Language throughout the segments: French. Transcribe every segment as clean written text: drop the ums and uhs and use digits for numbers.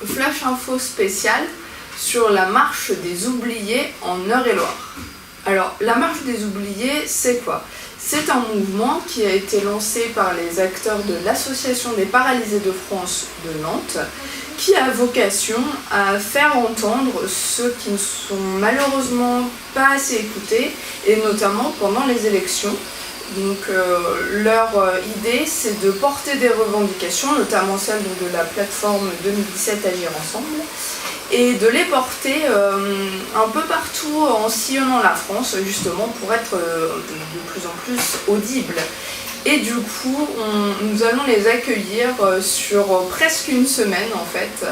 Flash info spécial sur la marche des oubliés en Eure-et-Loir. Alors, la marche des oubliés, c'est quoi? C'est un mouvement qui a été lancé par les acteurs de l'Association des paralysés de France de Nantes, qui a vocation à faire entendre ceux qui ne sont malheureusement pas assez écoutés, et notamment pendant les élections. Donc leur idée, c'est de porter des revendications, notamment celles de la plateforme 2017 Agir Ensemble, et de les porter un peu partout en sillonnant la France, justement pour être de plus en plus audibles. Et du coup, nous allons les accueillir sur presque une semaine en fait,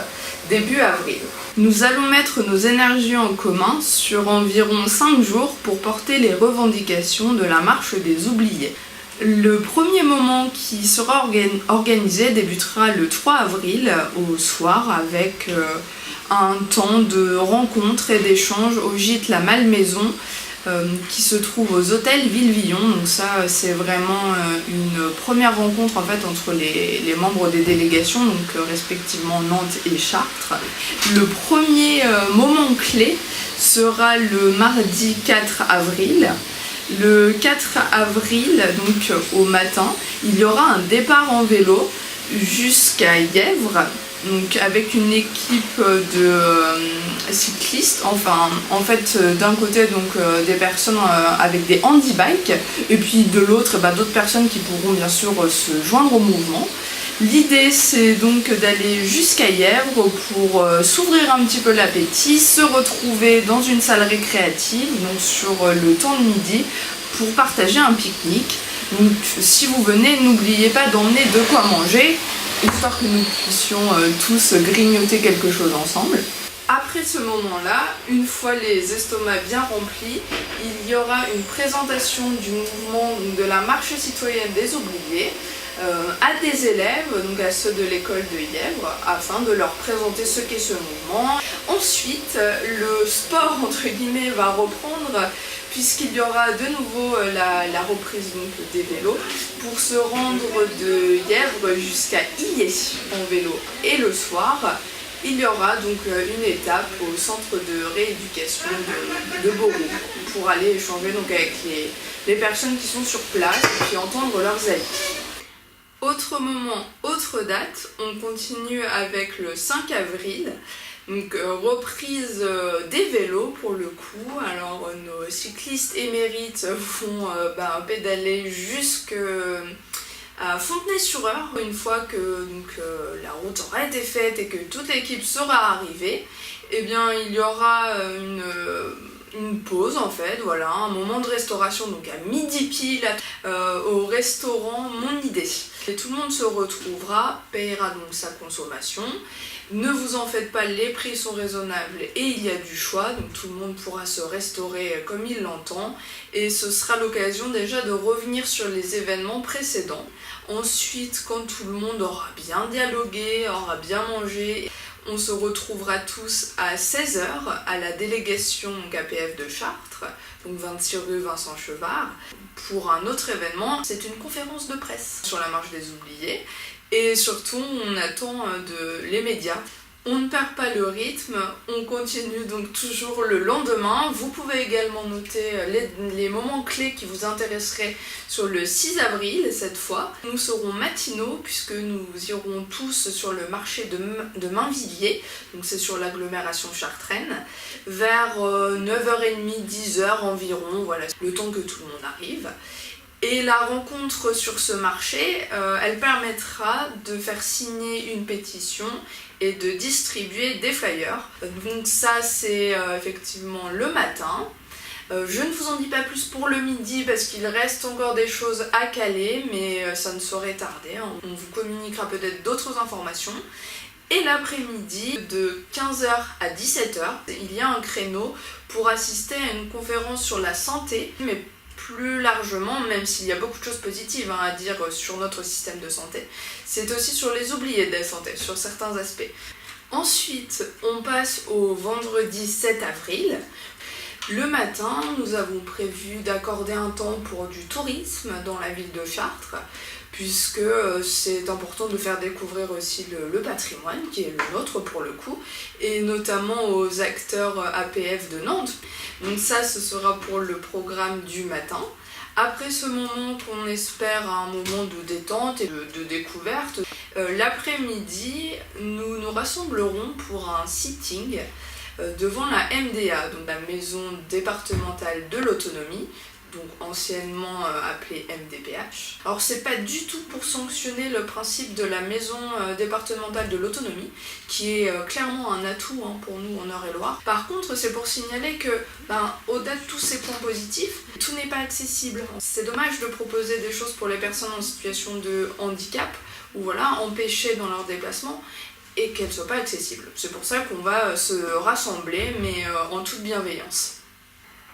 début avril. Nous allons mettre nos énergies en commun sur environ 5 jours pour porter les revendications de la marche des oubliés. Le premier moment qui sera organisé débutera le 3 avril au soir avec un temps de rencontre et d'échange au gîte La Malmaison qui se trouve aux hôtels Villevillon. Donc ça c'est vraiment une première rencontre en fait entre les membres des délégations, donc respectivement Nantes et Chartres. Le premier moment clé sera le mardi 4 avril. Le 4 avril, donc au matin, il y aura un départ en vélo jusqu'à Yèvres, donc avec une équipe de cyclistes, enfin en fait d'un côté donc des personnes avec des handibikes et puis de l'autre d'autres personnes qui pourront bien sûr se joindre au mouvement. L'idée c'est donc d'aller jusqu'à Yèvres pour s'ouvrir un petit peu l'appétit, se retrouver dans une salle récréative donc sur le temps de midi pour partager un pique-nique. Donc si vous venez, n'oubliez pas d'emmener de quoi manger, histoire que nous puissions tous grignoter quelque chose ensemble. Après ce moment-là, une fois les estomacs bien remplis, il y aura une présentation du mouvement de la marche citoyenne des oubliés à des élèves, donc à ceux de l'école de Yèvres, afin de leur présenter ce qu'est ce mouvement. Ensuite, le sport entre guillemets va reprendre, puisqu'il y aura de nouveau la reprise donc, des vélos pour se rendre de Yèvres jusqu'à Illé en vélo. Et le soir, il y aura donc une étape au centre de rééducation de Beauroux pour aller échanger donc, avec les personnes qui sont sur place et puis entendre leurs avis. Autre moment, autre date, on continue avec le 5 avril. Donc reprise des vélos pour le coup. Alors nos cyclistes émérites vont pédaler jusqu'à Fontenay-sur-Eure. Une fois que la route aura été faite et que toute l'équipe sera arrivée, eh bien il y aura une pause en fait, voilà, un moment de restauration donc à midi pile au restaurant Mon Idée. Et tout le monde se retrouvera, payera donc sa consommation. Ne vous en faites pas, les prix sont raisonnables et il y a du choix, donc tout le monde pourra se restaurer comme il l'entend et ce sera l'occasion déjà de revenir sur les événements précédents. Ensuite, quand tout le monde aura bien dialogué, aura bien mangé, on se retrouvera tous à 16h à la délégation APF de Chartres, donc 26 rue Vincent Chevard, pour un autre événement. C'est une conférence de presse sur la marche des oubliés. Et surtout, on attend les médias. On ne perd pas le rythme, on continue donc toujours le lendemain. Vous pouvez également noter les moments clés qui vous intéresseraient sur le 6 avril cette fois. Nous serons matinaux puisque nous irons tous sur le marché de Mainvilliers, donc c'est sur l'agglomération chartraine, vers 9h30, 10h environ, voilà, le temps que tout le monde arrive. Et la rencontre sur ce marché, elle permettra de faire signer une pétition et de distribuer des flyers. Donc ça c'est effectivement le matin. Je ne vous en dis pas plus pour le midi parce qu'il reste encore des choses à caler, mais ça ne saurait tarder. On vous communiquera peut-être d'autres informations. Et l'après-midi, de 15h à 17h, il y a un créneau pour assister à une conférence sur la santé, mais plus largement, même s'il y a beaucoup de choses positives à dire sur notre système de santé, c'est aussi sur les oubliés de la santé, sur certains aspects. Ensuite, on passe au vendredi 7 avril. Le matin, nous avons prévu d'accorder un temps pour du tourisme dans la ville de Chartres, puisque c'est important de faire découvrir aussi le patrimoine, qui est le nôtre pour le coup, et notamment aux acteurs APF de Nantes. Donc ça, ce sera pour le programme du matin. Après ce moment qu'on espère un moment de détente et de découverte, l'après-midi, nous nous rassemblerons pour un sitting devant la MDA, donc la Maison départementale de l'autonomie, donc anciennement appelée MDPH. Alors c'est pas du tout pour sanctionner le principe de la Maison départementale de l'autonomie, qui est clairement un atout pour nous en Eure-et-Loir. Par contre, c'est pour signaler que, au-delà de tous ces points positifs, tout n'est pas accessible. C'est dommage de proposer des choses pour les personnes en situation de handicap, ou empêchées dans leur déplacement, et qu'elles ne soient pas accessibles. C'est pour ça qu'on va se rassembler, mais en toute bienveillance.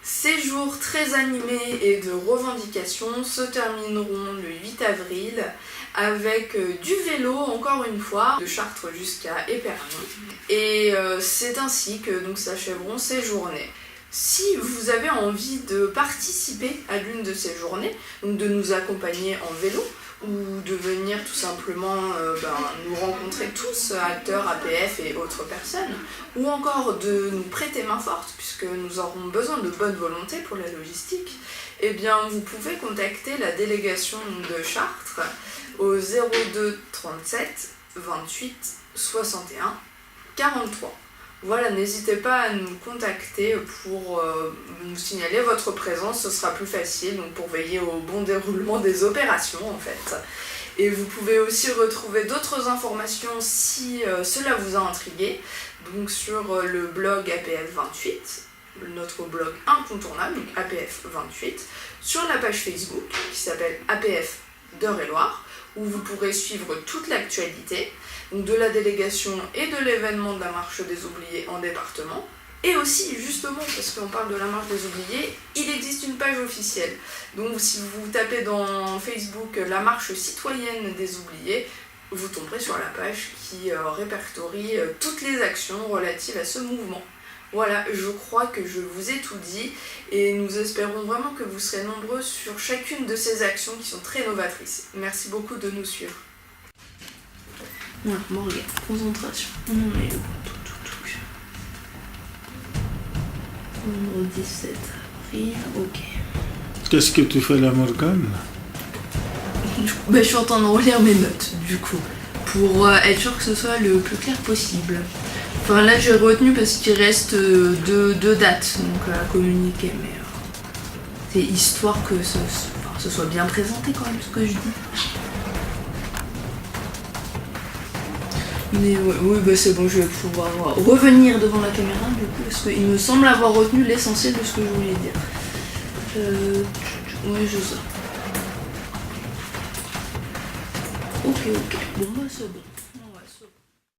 Ces jours très animés et de revendications se termineront le 8 avril avec du vélo, encore une fois, de Chartres jusqu'à Épernon. Et c'est ainsi que s'achèveront ces journées. Si vous avez envie de participer à l'une de ces journées, donc de nous accompagner en vélo, ou de venir tout simplement nous rencontrer tous, acteurs, APF et autres personnes, ou encore de nous prêter main forte, puisque nous aurons besoin de bonne volonté pour la logistique, eh bien vous pouvez contacter la délégation de Chartres au 02 37 28 61 43. Voilà, n'hésitez pas à nous contacter pour nous signaler votre présence, ce sera plus facile donc pour veiller au bon déroulement des opérations en fait. Et vous pouvez aussi retrouver d'autres informations si cela vous a intrigué, donc sur le blog APF 28, notre blog incontournable, donc APF 28, sur la page Facebook qui s'appelle APF d'Eure-et-Loir, où vous pourrez suivre toute l'actualité donc de la délégation et de l'événement de la marche des oubliés en département. Et aussi, justement, parce qu'on parle de la marche des oubliés, il existe une page officielle. Donc si vous tapez dans Facebook la marche citoyenne des oubliés, vous tomberez sur la page qui répertorie toutes les actions relatives à ce mouvement. Voilà, je crois que je vous ai tout dit et nous espérons vraiment que vous serez nombreux sur chacune de ces actions qui sont très novatrices. Merci beaucoup de nous suivre. Voilà, bon, regarde, concentration. On en est où ? Le 17 avril, ok. Qu'est-ce que tu fais là, Morgane ? Je suis en train de relire mes notes, du coup, pour être sûr que ce soit le plus clair possible. Enfin, là, j'ai retenu parce qu'il reste deux dates donc, à communiquer, mais c'est histoire que ce soit bien présenté quand même, ce que je dis. Mais oui, c'est bon, je vais pouvoir revenir devant la caméra du coup, parce qu'il me semble avoir retenu l'essentiel de ce que je voulais dire. Oui, je sais. Ok, bon, c'est bon.